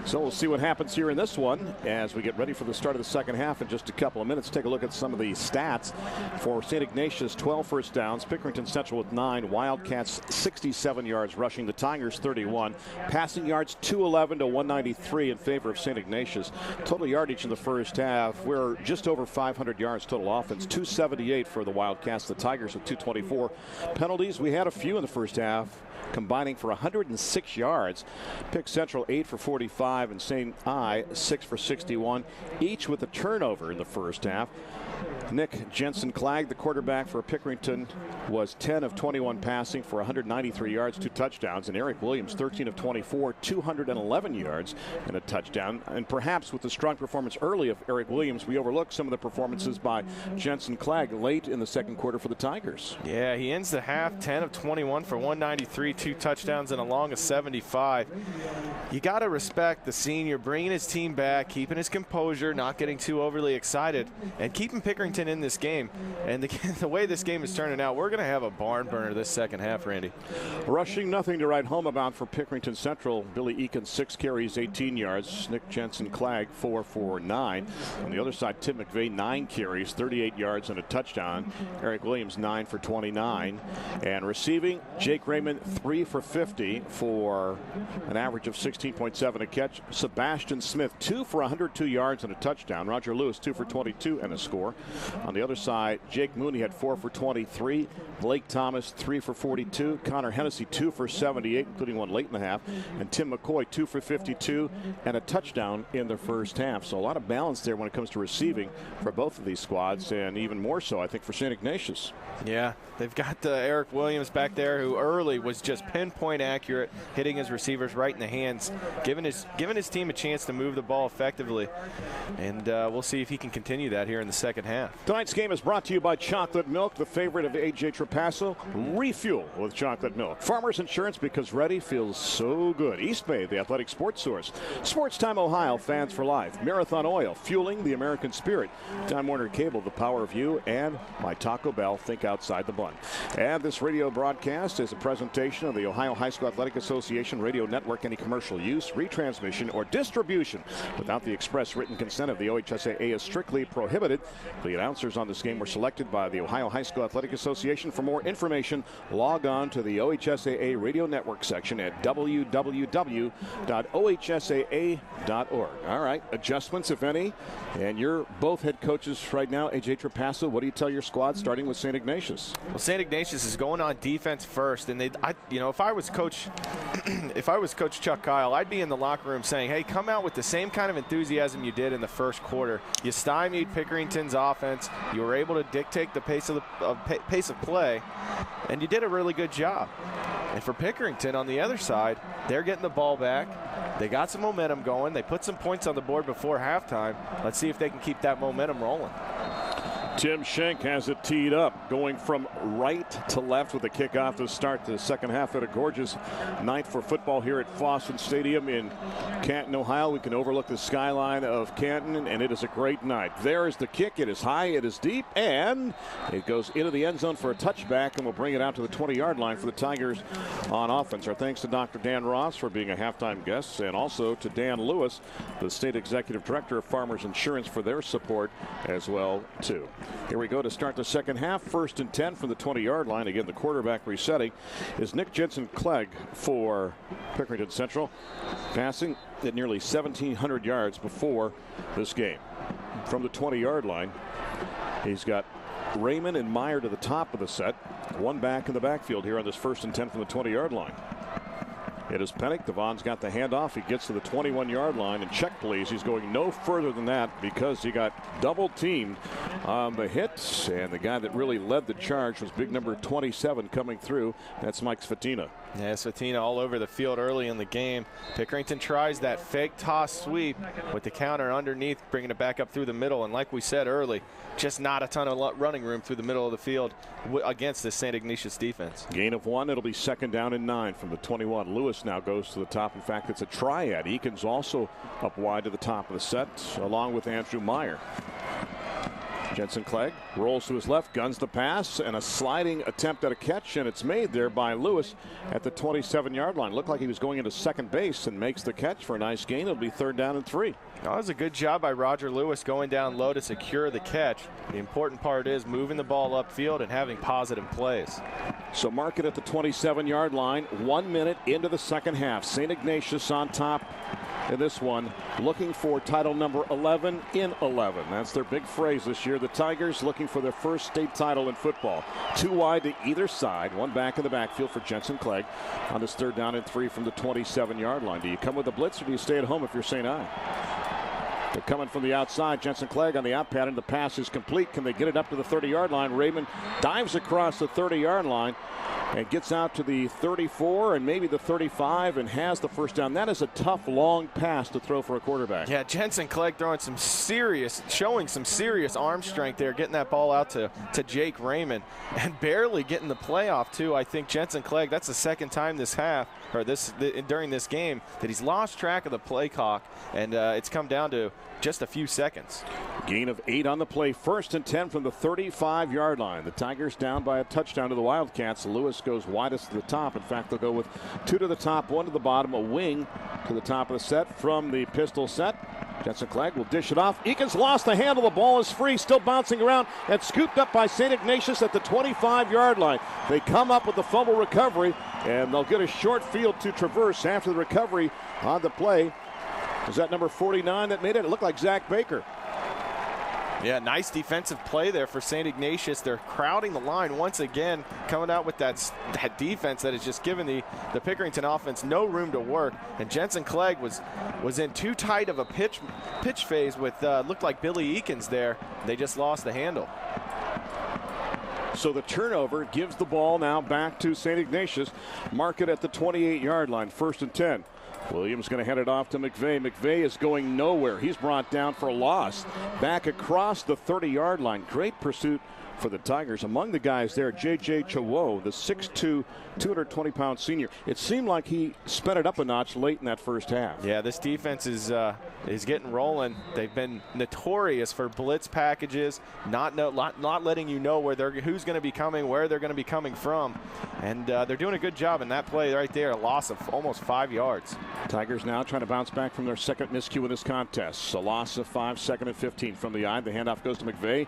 So we'll see what happens here in this one as we get ready for the start of the second half in just a couple of minutes. Take a look at some of the stats for St. Ignatius. 12 first downs. Pickerington Central with 9. Wildcats 67 yards rushing. The Tigers 31. Passing yards 211 to 193 in favor of St. Ignatius. Total yardage in the first half, we're just over 500 yards total offense. 278 for the Wildcats. The Tigers with 224. Penalties, we had a few in the first half, combining for 106 yards. Pick Central 8 for 45 and St. I 6 for 61, each with a turnover in the first half. Nick Jensen-Clegg, the quarterback for Pickerington, was 10 of 21 passing for 193 yards, 2 touchdowns. And Eric Williams, 13 of 24, 211 yards and a touchdown. And perhaps with the strong performance early of Eric Williams, we overlooked some of the performances by Jensen-Clegg late in the second quarter for the Tigers. Yeah, he ends the half 10 of 21 for 193, 2 touchdowns and a long of 75. You got to respect the senior bringing his team back, keeping his composure, not getting too overly excited, and keeping Pickerington in this game. And the way this game is turning out, we're going to have a barn burner this second half, Randy. Rushing, nothing to write home about for Pickerington Central. Billy Eakin, 6 carries, 18 yards. Nick Jensen-Clegg, 4 for 9. On the other side, Tim McVeigh, 9 carries, 38 yards and a touchdown. Eric Williams, 9 for 29. And receiving, Jake Raymond, 3 for 50 for an average of 16.7 a catch. Sebastian Smith, 2 for 102 yards and a touchdown. Roger Lewis, 2 for 22 and a score. On the other side, Jake Mooney had 4 for 23. Blake Thomas, 3 for 42. Connor Hennessy, 2 for 78, including one late in the half. And Tim McCoy, 2 for 52 and a touchdown in the first half. So a lot of balance there when it comes to receiving for both of these squads, and even more so, I think, for St. Ignatius. Yeah, they've got Eric Williams back there, who early was just pinpoint accurate, hitting his receivers right in the hands, giving his team a chance to move the ball effectively. And we'll see if he can continue that here in the second half. Tonight's game is brought to you by Chocolate Milk, the favorite of A.J. Trapasso. Refuel with Chocolate Milk. Farmers Insurance, because ready feels so good. East Bay, the athletic sports source. Sports Time Ohio, fans for life. Marathon Oil, fueling the American spirit. Time Warner Cable, the power of you. And my Taco Bell, think outside the bun. And this radio broadcast is a presentation of the Ohio High School Athletic Association Radio Network. Any commercial use, retransmission, or distribution without the express written consent of the OHSAA is strictly prohibited. The announcers on this game were selected by the Ohio High School Athletic Association. For more information, log on to the OHSAA Radio Network section at www.ohsaa.org. All right, adjustments, if any. And you're both head coaches right now. A.J. Trapasso, what do you tell your squad, starting with St. Ignatius? Well, St. Ignatius is going on defense first, and if I was Coach Chuck Kyle, I'd be in the locker room saying, hey, come out with the same kind of enthusiasm you did in the first quarter. You stymied Pickerington's offense. You were able to dictate the pace of play, and you did a really good job. And for Pickerington on the other side, they're getting the ball back. They got some momentum going. They put some points on the board before halftime. Let's see if they can keep that momentum rolling. Tim Schenk has it teed up, going from right to left with a kickoff to start the second half at a gorgeous night for football here at Fawcett Stadium in Canton, Ohio. We can overlook the skyline of Canton, and it is a great night. There is the kick. It is high, it is deep, and it goes into the end zone for a touchback, and we'll bring it out to the 20-yard line for the Tigers on offense. Our thanks to Dr. Dan Ross for being a halftime guest, and also to Dan Lewis, the State Executive Director of Farmers Insurance, for their support as well, too. Here we go to start the second half. 1st and 10 from the 20-yard line. Again, the quarterback resetting is Nick Jensen-Clegg for Pickerington Central, passing at nearly 1,700 yards before this game. From the 20-yard line, he's got Raymond and Meyer to the top of the set. One back in the backfield here on this 1st and 10 from the 20-yard line. It is Pennick. Devon's got the handoff. He gets to the 21-yard line, and check, please. He's going no further than that because he got double teamed on the hits, and the guy that really led the charge was big number 27 coming through. That's Mike Sfatina. Yeah, Sfatina all over the field early in the game. Pickerington tries that fake toss sweep with the counter underneath, bringing it back up through the middle. And like we said early, just not a ton of running room through the middle of the field against this St. Ignatius defense. Gain of 1. It'll be 2nd down and 9 from the 21. Lewis now goes to the top. In fact, it's a triad. Eakin's also up wide to the top of the set, along with Andrew Meyer. Jensen Clegg rolls to his left, guns the pass, and a sliding attempt at a catch, and it's made there by Lewis at the 27-yard line. Looked like he was going into second base and makes the catch for a nice gain. It'll be 3rd down and 3. That was a good job by Roger Lewis going down low to secure the catch. The important part is moving the ball upfield and having positive plays. So mark it at the 27-yard line. 1 minute into the second half. St. Ignatius on top in this one, looking for title number 11 in 11. That's their big phrase this year. The Tigers looking for their first state title in football. 2 wide to either side. 1 back in the backfield for Jensen Clegg on this 3rd down and 3 from the 27-yard line. Do you come with a blitz or do you stay at home if you're St. I? They're coming from the outside. Jensen Clegg on the out pattern. The pass is complete. Can they get it up to the 30-yard line? Raymond dives across the 30-yard line and gets out to the 34 and maybe the 35 and has the first down. That is a tough, long pass to throw for a quarterback. Yeah, Jensen Clegg showing some serious arm strength there, getting that ball out to Jake Raymond and barely getting the play off too. I think Jensen Clegg, that's the second time this half, or during this game, that he's lost track of the play clock, and it's come down to just a few seconds. Gain of 8 on the play. 1st and 10 from the 35-yard line. The Tigers down by a touchdown to the Wildcats. Lewis goes widest to the top. In fact, they'll go with 2 to the top, 1 to the bottom, a wing to the top of the set from the pistol set. Jensen Clegg will dish it off. Eakins lost the handle. The ball is free, still bouncing around, and scooped up by St. Ignatius at the 25-yard line. They come up with the fumble recovery, and they'll get a short field to traverse after the recovery on the play. Was that number 49 that made it? It looked like Zach Baker. Yeah, nice defensive play there for St. Ignatius. They're crowding the line once again, coming out with that defense that has just given the Pickerington offense no room to work. And Jensen Clegg was in too tight of a pitch phase with looked like Billy Eakins there. They just lost the handle. So the turnover gives the ball now back to St. Ignatius. Mark it at the 28-yard line. 1st and 10. Williams going to hand it off to McVeigh. McVeigh is going nowhere. He's brought down for a loss. Back across the 30-yard line. Great pursuit for the Tigers. Among the guys there, J.J. Chawo, the 6'2", 220-pound senior. It seemed like he sped it up a notch late in that first half. Yeah, this defense is getting rolling. They've been notorious for blitz packages, not letting you know who's going to be coming, where they're going to be coming from. And they're doing a good job in that play right there, a loss of almost 5 yards. Tigers now trying to bounce back from their second miscue in this contest. A loss of 5, 2nd and 15 from the eye. The handoff goes to McVeigh.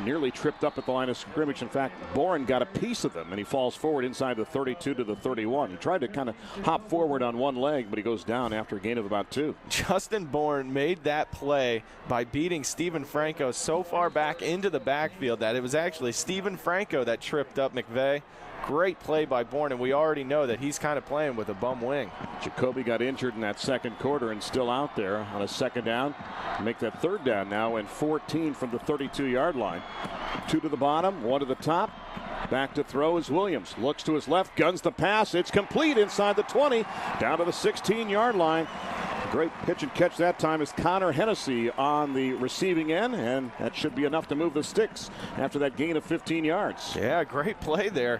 Nearly tripped up at the line of scrimmage. In fact, Boren got a piece of them, and he falls forward inside the 32 to the 31. He tried to kind of hop forward on one leg, but he goes down after a gain of about 2. Justin Boren made that play by beating Stephen Franco so far back into the backfield that it was actually Stephen Franco that tripped up McVeigh. Great play by Bourne, and we already know that he's kind of playing with a bum wing. Jacoby got injured in that second quarter and still out there on a 2nd down. Make that 3rd down now and 14 from the 32-yard line. 2 to the bottom, 1 to the top. Back to throw is Williams. Looks to his left, guns the pass. It's complete inside the 20, down to the 16-yard line. Great pitch and catch that time is Connor Hennessy on the receiving end, and that should be enough to move the sticks after that gain of 15 yards. Yeah, great play there.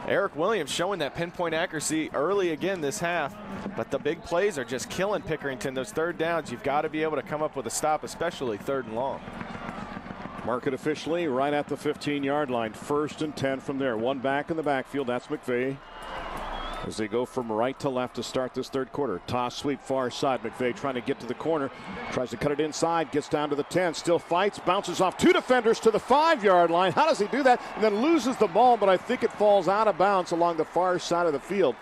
Eric Williams showing that pinpoint accuracy early again this half, but the big plays are just killing Pickerington. Those 3rd downs, you've got to be able to come up with a stop, especially 3rd and long. Mark it officially right at the 15-yard line. 1st and 10 from there. 1 back in the backfield. That's McVeigh. As they go from right to left to start this 3rd quarter. Toss sweep far side. McVeigh trying to get to the corner. Tries to cut it inside. Gets down to the 10. Still fights. Bounces off 2 defenders to the 5-yard line. How does he do that? And then loses the ball, but I think it falls out of bounds along the far side of the field.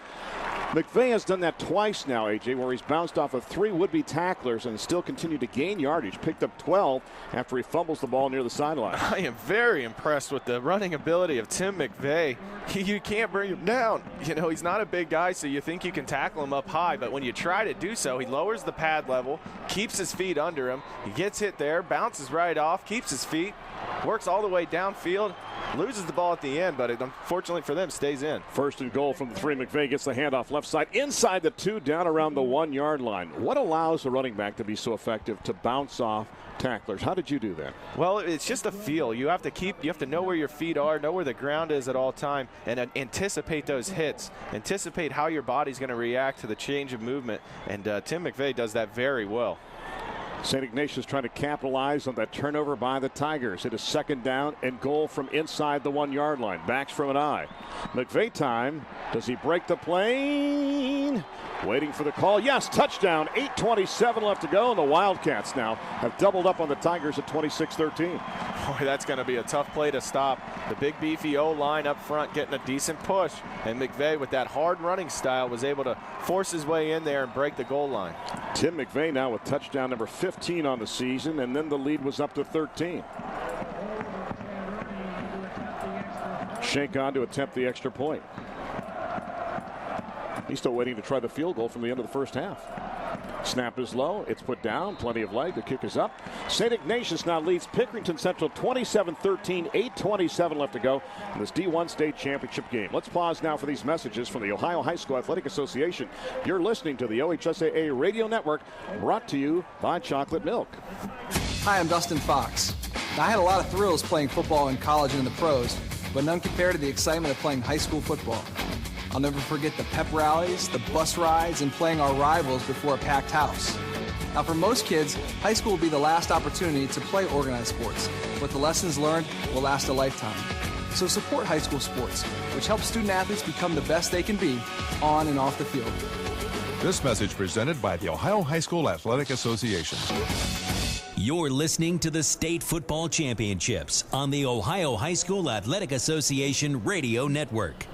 McVeigh has done that twice now, AJ, where he's bounced off of 3 would-be tacklers and still continued to gain yardage. Picked up 12 after he fumbles the ball near the sideline. I am very impressed with the running ability of Tim McVeigh. You can't bring him down. You know, he's not a big guy, so you think you can tackle him up high, but when you try to do so, he lowers the pad level, keeps his feet under him. He gets hit there, bounces right off, keeps his feet, works all the way downfield, loses the ball at the end, but it, unfortunately for them, stays in. 1st and goal from the 3. McVeigh gets the handoff left side, inside the 2, down around the 1-yard line. What allows a running back to be so effective to bounce off tacklers? How did you do that? Well, it's just a feel. You have to know where your feet are, know where the ground is at all time, and anticipate those hits. Anticipate how your body's going to react to the change of movement, and Tim McVeigh does that very well. St. Ignatius trying to capitalize on that turnover by the Tigers. It is second down and goal from inside the 1-yard line. Backs from an eye. McVeigh time. Does he break the plane? Waiting for the call. Yes, touchdown. 8:27 left to go, and the Wildcats now have doubled up on the Tigers at 26-13. Boy, that's going to be a tough play to stop. The big beefy O-line up front getting a decent push, and McVeigh with that hard running style was able to force his way in there and break the goal line. Tim McVeigh now with touchdown number 15 on the season, and then the lead was up to 13. Shank on to attempt the extra point. He's still waiting to try the field goal from the end of the first half. Snap is low. It's put down. Plenty of leg. The kick is up. St. Ignatius now leads Pickerington Central 27-13. 8:27 left to go in this D1 state championship game. Let's pause now for these messages from the Ohio High School Athletic Association. You're listening to the OHSAA Radio Network, brought to you by Chocolate Milk. Hi, I'm Dustin Fox. Now, I had a lot of thrills playing football in college and in the pros, but none compared to the excitement of playing high school football. I'll never forget the pep rallies, the bus rides, and playing our rivals before a packed house. Now, for most kids, high school will be the last opportunity to play organized sports, but the lessons learned will last a lifetime. So support high school sports, which helps student athletes become the best they can be on and off the field. This message presented by the Ohio High School Athletic Association. You're listening to the State Football Championships on the Ohio High School Athletic Association Radio Network.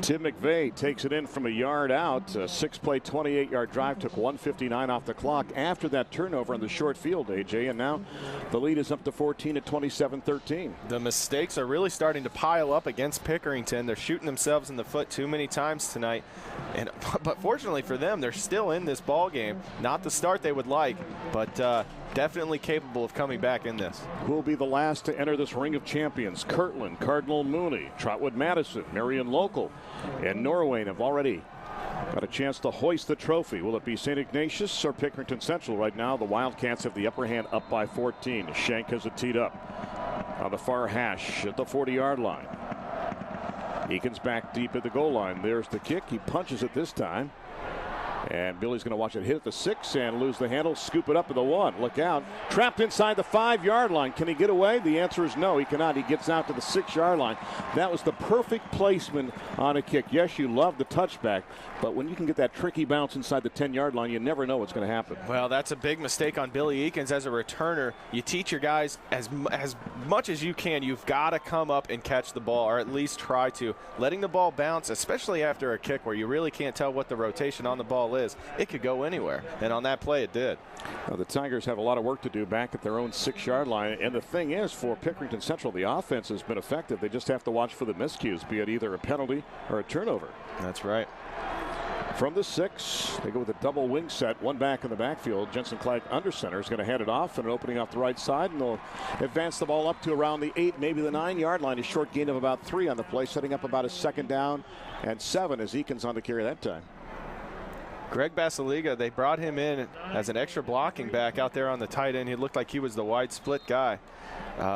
Tim McVeigh takes it in from a yard out. A 6-play, 28-yard drive took 1:59 off the clock after that turnover on the short field, AJ. And now the lead is up to 14 at 27-13. The mistakes are really starting to pile up against Pickerington. They're shooting themselves in the foot too many times tonight. But fortunately for them, they're still in this ball game. Not the start they would like, but definitely capable of coming back in this. Who will be the last to enter this ring of champions? Kirtland, Cardinal Mooney, Trotwood Madison, Marion Local, and Norway have already got a chance to hoist the trophy. Will it be St. Ignatius or Pickerington Central? Right now, the Wildcats have the upper hand, up by 14. Shank has it teed up on the far hash at the 40-yard line. Eakins back deep at the goal line. There's the kick. He punches it this time. And Billy's going to watch it hit at the 6 and lose the handle, scoop it up at the 1. Look out. Trapped inside the 5-yard line. Can he get away? The answer is no, he cannot. He gets out to the 6-yard line. That was the perfect placement on a kick. Yes, you love the touchback, but when you can get that tricky bounce inside the 10-yard line, you never know what's going to happen. Well, that's a big mistake on Billy Eakins as a returner. You teach your guys as much as you can. You've got to come up and catch the ball, or at least try to. Letting the ball bounce, especially after a kick where you really can't tell what the rotation on the ball is, it could go anywhere, and on that play it did. Now, the Tigers have a lot of work to do back at their own 6-yard line, and the thing is, for Pickerington Central, the offense has been effective. They just have to watch for the miscues, be it either a penalty or a turnover. That's right. From the 6, they go with a double wing set, one back in the backfield. Jensen Clegg under center is going to hand it off, and an opening off the right side, and they'll advance the ball up to around the 8, maybe the 9-yard line. A short gain of about 3 on the play, setting up about a 2nd down and 7 as Eakins on to carry that time. Greg Basiliga, they brought him in as an extra blocking back out there on the tight end. He looked like he was the wide split guy.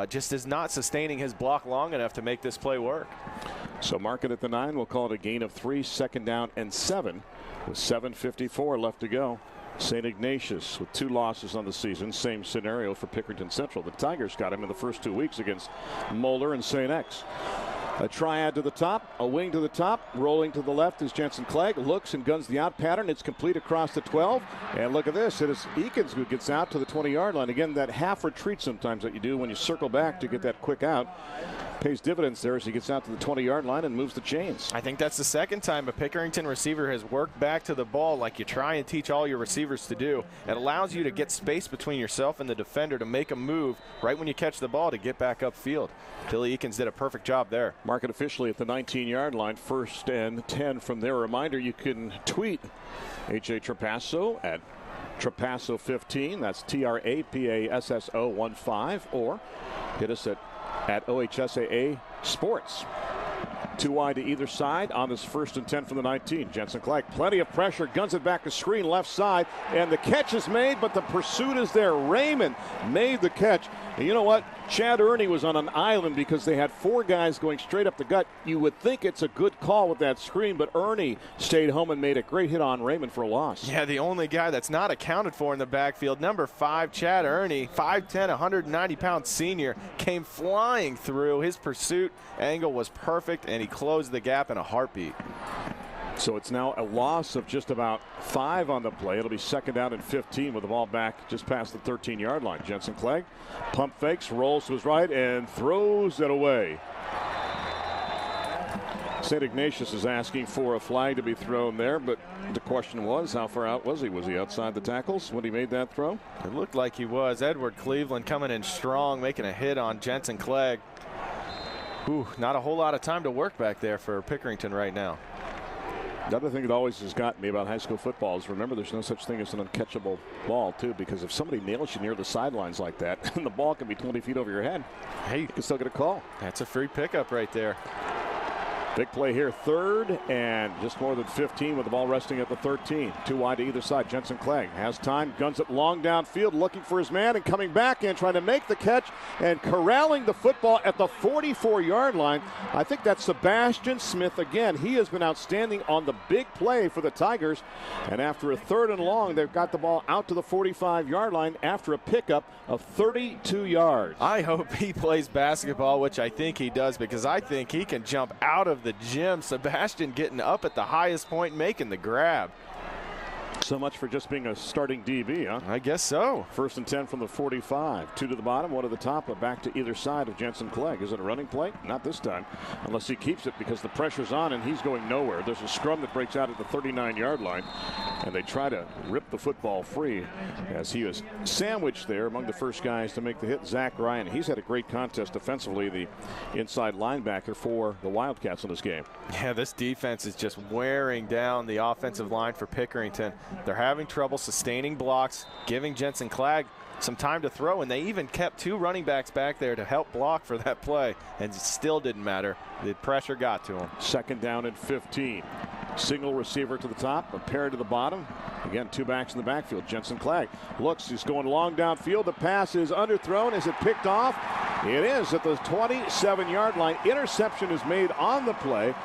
Just is not sustaining his block long enough to make this play work. So mark it at the 9. We'll call it a gain of 3, 2nd down and 7 with 7:54 left to go. St. Ignatius with 2 losses on the season. Same scenario for Pickerington Central. The Tigers got him in the first 2 weeks against Moeller and St. X. A triad to the top, a wing to the top, rolling to the left is Jensen Clegg. Looks and guns the out pattern. It's complete across the 12. And look at this. It is Eakins who gets out to the 20-yard line. Again, that half retreat sometimes that you do when you circle back to get that quick out pays dividends there as he gets out to the 20-yard line and moves the chains. I think that's the second time a Pickerington receiver has worked back to the ball like you try and teach all your receivers to do. It allows you to get space between yourself and the defender to make a move right when you catch the ball to get back upfield. Billy Eakins did a perfect job there. Mark it officially at the 19-yard line, 1st and 10 from there. Reminder, you can tweet H.A. Trapasso at Trapasso15. That's Trapasso15, or hit us at OHSAA Sports. 2 wide to either side on this 1st and 10 from the 19. Jensen Clegg, plenty of pressure, guns it back to screen left side, and the catch is made, but the pursuit is there. Raymond made the catch. And you know what? Chad Ernie was on an island because they had 4 guys going straight up the gut. You would think it's a good call with that screen, but Ernie stayed home and made a great hit on Raymond for a loss. Yeah, the only guy that's not accounted for in the backfield, number 5, Chad Ernie, 5'10", 190-pound senior, came flying through. His pursuit angle was perfect, and he closed the gap in a heartbeat. So it's now a loss of just about 5 on the play. It'll be 2nd down and 15 with the ball back just past the 13-yard line. Jensen Clegg pump fakes, rolls to his right, and throws it away. St. Ignatius is asking for a flag to be thrown there, but the question was, how far out was he? Was he outside the tackles when he made that throw? It looked like he was. Edward Cleveland coming in strong, making a hit on Jensen Clegg. Ooh, not a whole lot of time to work back there for Pickerington right now. The other thing that always has gotten me about high school football is, remember, there's no such thing as an uncatchable ball, too, because if somebody nails you near the sidelines like that, and the ball can be 20 feet over your head, hey, you can still get a call. That's a free pickup right there. Big play here, 3rd and just more than 15 with the ball resting at the 13. 2 wide to either side. Jensen Clegg has time, guns it long downfield, looking for his man and coming back in, trying to make the catch and corralling the football at the 44-yard line. I think that's Sebastian Smith again. He has been outstanding on the big play for the Tigers. And after a 3rd and long, they've got the ball out to the 45-yard line after a pickup of 32 yards. I hope he plays basketball, which I think he does, because I think he can jump out of the gym. Sebastian getting up at the highest point, making the grab. So much for just being a starting DB, huh? I guess so. 1st and 10 from the 45. 2 to the bottom, 1 to the top, but back to either side of Jensen Clegg. Is it a running play? Not this time, unless he keeps it, because the pressure's on and he's going nowhere. There's a scrum that breaks out at the 39-yard line, and they try to rip the football free as he was sandwiched there among the first guys to make the hit. Zach Ryan, he's had a great contest defensively, the inside linebacker for the Wildcats in this game. Yeah, this defense is just wearing down the offensive line for Pickerington. They're having trouble sustaining blocks, giving Jensen Clegg some time to throw, and they even kept 2 running backs back there to help block for that play, and it still didn't matter. The pressure got to him. 2nd down and 15. Single receiver to the top, a pair to the bottom. Again, 2 backs in the backfield. Jensen Clegg looks, he's going long downfield. The pass is underthrown. Is it picked off? It is at the 27-yard line. Interception is made on the play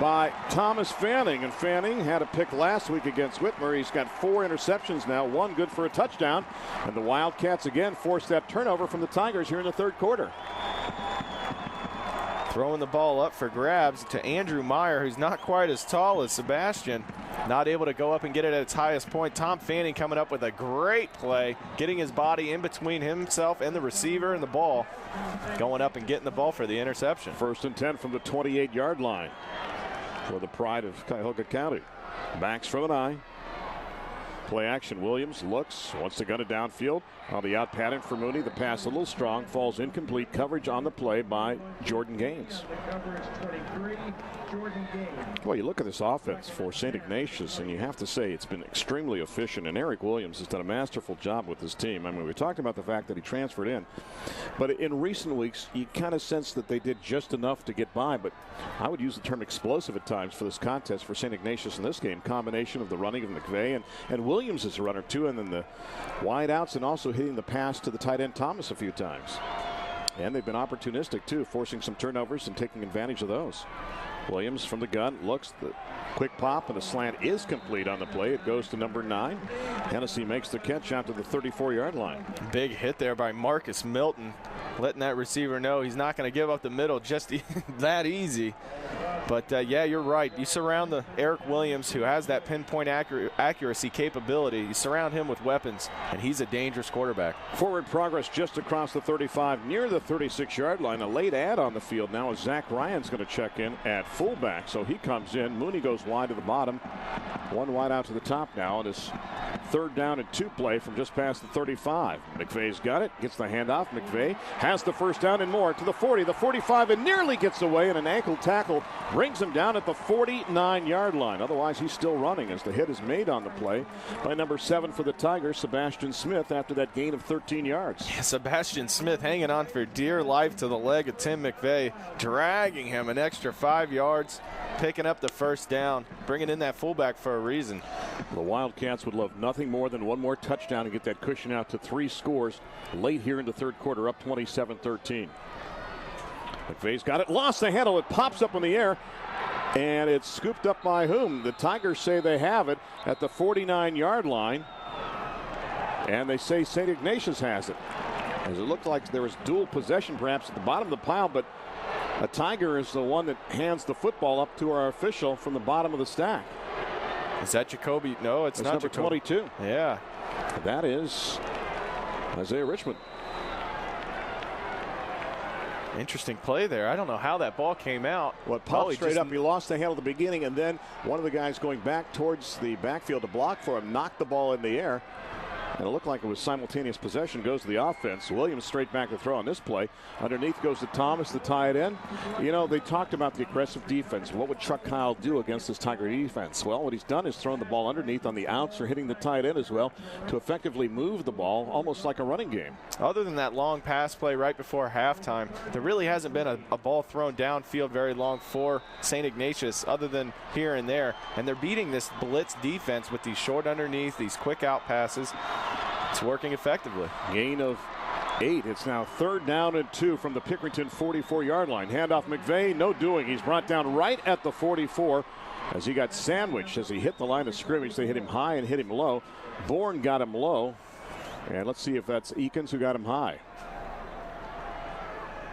by Thomas Fanning, and Fanning had a pick last week against Whitmer. He's got 4 interceptions now, 1 good for a touchdown, and the Wildcats again forced that turnover from the Tigers here in the 3rd quarter. Throwing the ball up for grabs to Andrew Meyer, who's not quite as tall as Sebastian. Not able to go up and get it at its highest point. Tom Fanning coming up with a great play, getting his body in between himself and the receiver and the ball, going up and getting the ball for the interception. 1st and 10 from the 28-yard line for the pride of Cuyahoga County. Backs from an eye. Play action. Williams looks, wants to gun it downfield. On the out pattern for Mooney. The pass a little strong, falls incomplete. Coverage on the play by Jordan Gaines. Well, you look at this offense for St. Ignatius, and you have to say it's been extremely efficient. And Eric Williams has done a masterful job with his team. I mean, we talked about the fact that he transferred in, but in recent weeks, you kind of sense that they did just enough to get by. But I would use the term explosive at times for this contest for St. Ignatius in this game. Combination of the running of McVeigh and Williams is a runner too, and then the wide outs, and also hitting the pass to the tight end Thomas a few times. And they've been opportunistic too, forcing some turnovers and taking advantage of those. Williams from the gun looks, the quick pop, and the slant is complete on the play. It goes to number 9. Hennessy makes the catch out to the 34-yard line. Big hit there by Marcus Milton, letting that receiver know he's not going to give up the middle just that easy. But yeah, you're right. You surround the Eric Williams, who has that pinpoint accuracy capability. You surround him with weapons, and he's a dangerous quarterback. Forward progress just across the 35, near the 36-yard line. A late ad on the field now as Zach Ryan's going to check in at fullback. So he comes in. Mooney goes wide to the bottom. 1 wide out to the top now. And his third down and 2 play from just past the 35. McVay's got it, gets the handoff. McVay has the first down and more to the 40, the 45, and nearly gets away, and an ankle tackle brings him down at the 49-yard line. Otherwise, he's still running as the hit is made on the play by number 7 for the Tigers, Sebastian Smith, after that gain of 13 yards. Yeah, Sebastian Smith hanging on for dear life to the leg of Tim McVay, dragging him an extra 5 yards, picking up the first down, bringing in that fullback for a reason. The Wildcats would love nothing more than one more touchdown and get that cushion out to 3 scores late here in the third quarter, up 27-13. McVay's got it, lost the handle, it pops up in the air, and it's scooped up by whom? The Tigers say they have it at the 49-yard line, and they say St. Ignatius has it. As it looked like there was dual possession perhaps at the bottom of the pile, but a Tiger is the one that hands the football up to our official from the bottom of the stack. Is that Jacoby? No, it's not number Jacoby. 22. Yeah. That is Isaiah Richmond. Interesting play there. I don't know how that ball came out. What popped straight up. He lost the handle at the beginning, and then one of the guys going back towards the backfield to block for him knocked the ball in the air. And it looked like it was simultaneous possession. Goes to the offense. Williams straight back to throw on this play. Underneath goes to Thomas to tie it in. You know, they talked about the aggressive defense. What would Chuck Kyle do against this Tiger defense? Well, what he's done is thrown the ball underneath on the outs or hitting the tight end as well to effectively move the ball almost like a running game. Other than that long pass play right before halftime, there really hasn't been a ball thrown downfield very long for St. Ignatius other than here and there. And they're beating this blitz defense with these short underneath, these quick out passes. It's working effectively. Gain of 8. It's now third down and 2 from the Pickerington 44-yard line. Handoff McVay, no doing. He's brought down right at the 44 as he got sandwiched as he hit the line of scrimmage. They hit him high and hit him low. Bourne got him low. And let's see if that's Eakins who got him high.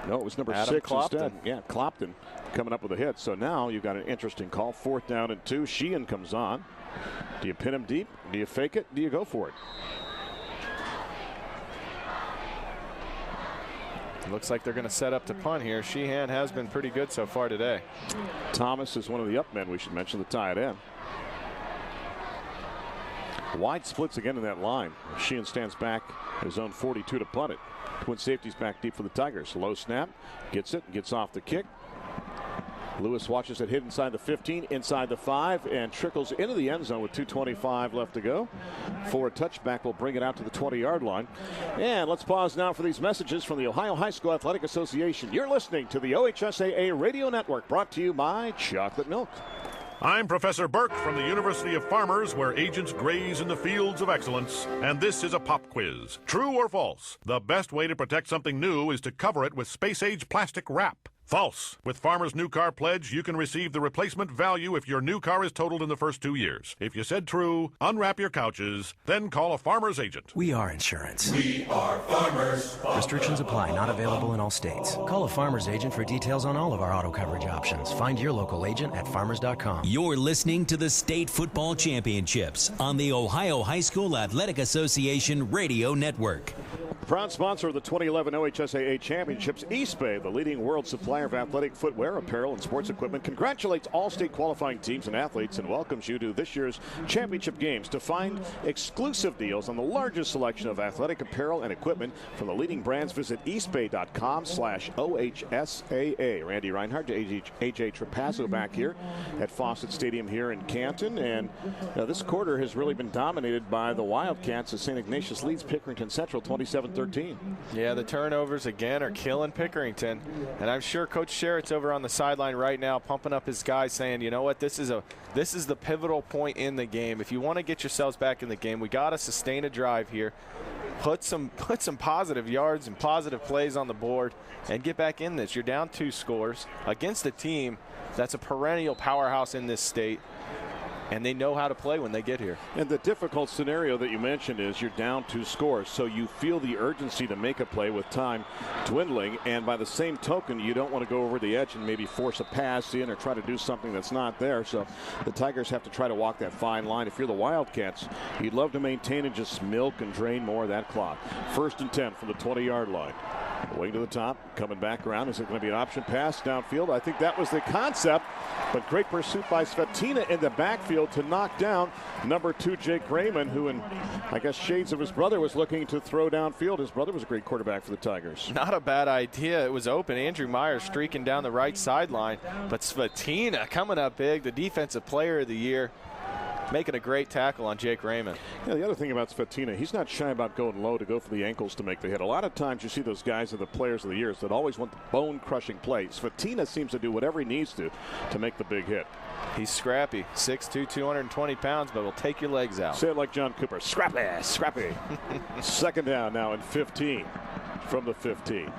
No, it was number Adam 6 Clopton. instead. Yeah, Clopton coming up with a hit. So now you've got an interesting call. Fourth down and 2. Sheehan comes on. Do you pin him deep? Do you fake it? Do you go for it? Looks like they're going to set up to punt here. Sheehan has been pretty good so far today. Thomas is one of the up men, we should mention, the tie it in. Wide splits again in that line. Sheehan stands back at his own 42 to punt it. Twin safeties back deep for the Tigers. Low snap, gets it, gets off the kick. Lewis watches it hit inside the 15, inside the 5, and trickles into the end zone with 2:25 left to go. For a touchback, will bring it out to the 20-yard line. And let's pause now for these messages from the Ohio High School Athletic Association. You're listening to the OHSAA Radio Network, brought to you by Chocolate Milk. I'm Professor Burke from the University of Farmers, where agents graze in the fields of excellence. And this is a pop quiz. True or false? The best way to protect something new is to cover it with space-age plastic wrap. False. With Farmers New Car Pledge, you can receive the replacement value if your new car is totaled in the first 2 years. If you said true, unwrap your couches, then call a Farmers agent. We are insurance. We are Farmers. Restrictions apply, not available in all states. Call a Farmers agent for details on all of our auto coverage options. Find your local agent at farmers.com. You're listening to the State Football Championships on the Ohio High School Athletic Association Radio Network. Proud sponsor of the 2011 OHSAA Championships, East Bay, the leading world supplier of athletic footwear, apparel, and sports equipment, congratulates all state qualifying teams and athletes and welcomes you to this year's championship games. To find exclusive deals on the largest selection of athletic apparel and equipment from the leading brands, visit eastbay.com/OHSAA. Randy Rhinehart, AJ Trapasso back here at Fawcett Stadium here in Canton. And this quarter has really been dominated by the Wildcats as St. Ignatius leads Pickerington Central 27-13. Yeah, the turnovers again are killing Pickerington. And I'm sure Coach Sherritt's over on the sideline right now pumping up his guys saying, you know what, this is the pivotal point in the game. If you want to get yourselves back in the game, we got to sustain a drive here. Put some positive yards and positive plays on the board and get back in this. You're down 2 scores against a team that's a perennial powerhouse in this state. And they know how to play when they get here. And the difficult scenario that you mentioned is you're down 2 scores, so you feel the urgency to make a play with time dwindling. And by the same token, you don't want to go over the edge and maybe force a pass in or try to do something that's not there. So the Tigers have to try to walk that fine line. If you're the Wildcats, you'd love to maintain and just milk and drain more of that clock. 1st and 10 from the 20-yard line. Wing to the top, coming back around. Is it going to be an option pass downfield? I think that was the concept, but great pursuit by Svetina in the backfield to knock down number 2 Jake Raymond, who in, I guess, shades of his brother was looking to throw downfield. His brother was a great quarterback for the Tigers. Not a bad idea. It was open. Andrew Myers streaking down the right sideline, but Svetina coming up big, the defensive player of the year, making a great tackle on Jake Raymond. Yeah, the other thing about Svetina, he's not shy about going low to go for the ankles to make the hit. A lot of times you see those guys are the players of the years that always want the bone-crushing play. Svetina seems to do whatever he needs to make the big hit. He's scrappy, 6'2", 220 pounds, but will take your legs out. Say it like John Cooper, scrappy, scrappy. Second down now and 15 from the 15.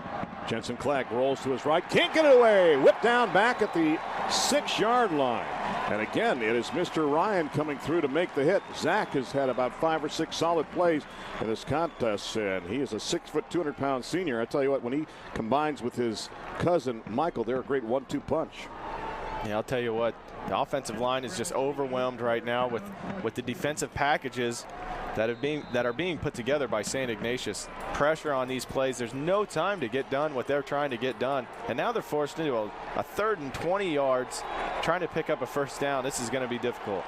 Jensen Clack rolls to his right, can't get it away. Whipped down back at the 6-yard line. And again, it is Mr. Ryan coming through to make the hit. Zach has had about 5 or 6 solid plays in this contest, and he is a 6', 200-pound senior. I tell you what, when he combines with his cousin Michael, they're a great 1-2 punch. Yeah, I'll tell you what, the offensive line is just overwhelmed right now with the defensive packages that are being put together by St. Ignatius. Pressure on these plays. There's no time to get done what they're trying to get done. And now they're forced into a 3rd and 20 yards, trying to pick up a first down. This is going to be difficult.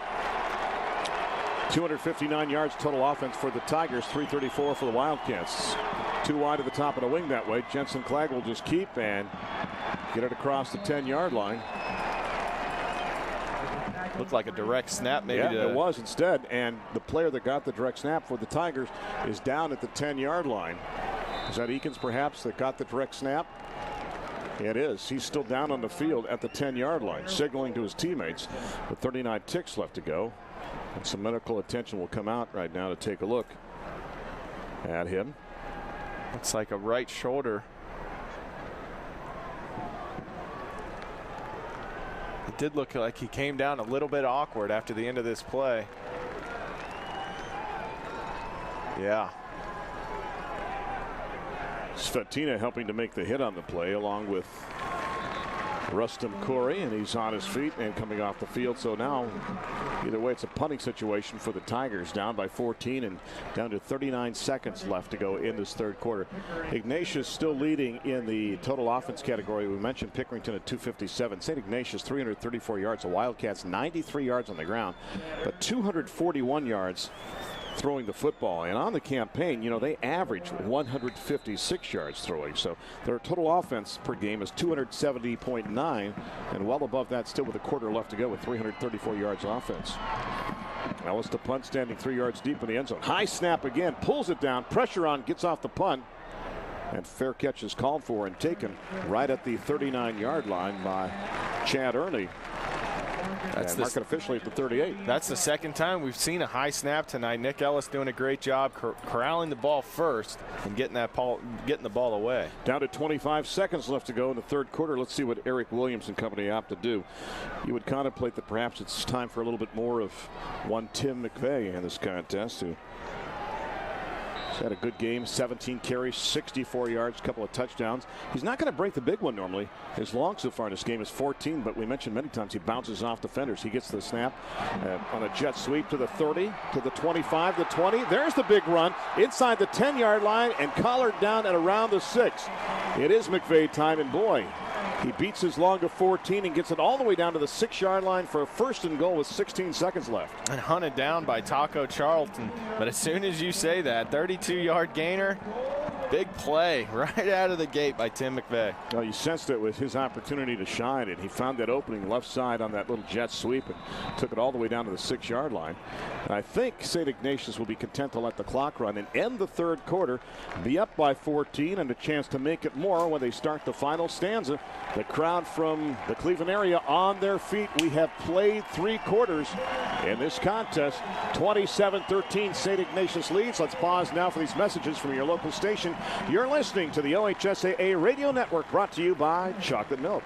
259 yards total offense for the Tigers, 334 for the Wildcats. 2 wide at the top of the wing that way. Jensen Clagg will just keep and get it across the 10-yard line. Looked like a direct snap, maybe. Yeah, it was instead. And the player that got the direct snap for the Tigers is down at the 10-yard line. Is that Eakins, perhaps, that got the direct snap? It is. He's still down on the field at the 10-yard line, signaling to his teammates with 39 ticks left to go. And some medical attention will come out right now to take a look at him. Looks like a right shoulder. It did look like he came down a little bit awkward after the end of this play. Yeah. Svetina helping to make the hit on the play along with Rustam Corey, and he's on his feet and coming off the field. So now either way, it's a punting situation for the Tigers, down by 14 and down to 39 seconds left to go in this 3rd quarter. Ignatius still leading in the total offense category. We mentioned Pickerington at 257. St. Ignatius 334 yards. The Wildcats 93 yards on the ground, but 241 yards throwing the football. And on the campaign, you know, they average 156 yards throwing. So their total offense per game is 270.9, and well above that still with a quarter left to go with 334 yards offense. Ellis to punt, standing 3 yards deep in the end zone. High snap again, pulls it down, pressure on, gets off the punt. And fair catch is called for and taken right at the 39-yard line by Chad Ernie. That's marked officially at the 38. That's the 2nd time we've seen a high snap tonight. Nick Ellis doing a great job corralling the ball first and getting the ball away. Down to 25 seconds left to go in the 3rd quarter. Let's see what Eric Williams and company opt to do. You would contemplate that perhaps it's time for a little bit more of one Tim McVeigh in this contest, who had a good game, 17 carries, 64 yards, a couple of touchdowns. He's not going to break the big one normally. His long so far in this game is 14, but we mentioned many times he bounces off defenders. He gets the snap on a jet sweep to the 30, to the 25, the 20. There's the big run inside the 10-yard line and collared down at around the 6. It is McVeigh time, and boy, he beats his long to 14 and gets it all the way down to the 6-yard line for a 1st and goal with 16 seconds left. And hunted down by Taco Charlton. But as soon as you say that, 32-yard gainer, big play right out of the gate by Tim McVeigh. Well, you sensed it with his opportunity to shine, and he found that opening left side on that little jet sweep and took it all the way down to the 6-yard line. And I think St. Ignatius will be content to let the clock run and end the 3rd quarter, be up by 14 and a chance to make it more when they start the final stanza. The crowd from the Cleveland area on their feet. We have played 3 quarters in this contest. 27-13 St. Ignatius leads. Let's pause now for these messages from your local station. You're listening to the OHSAA Radio Network, brought to you by Chocolate Milk.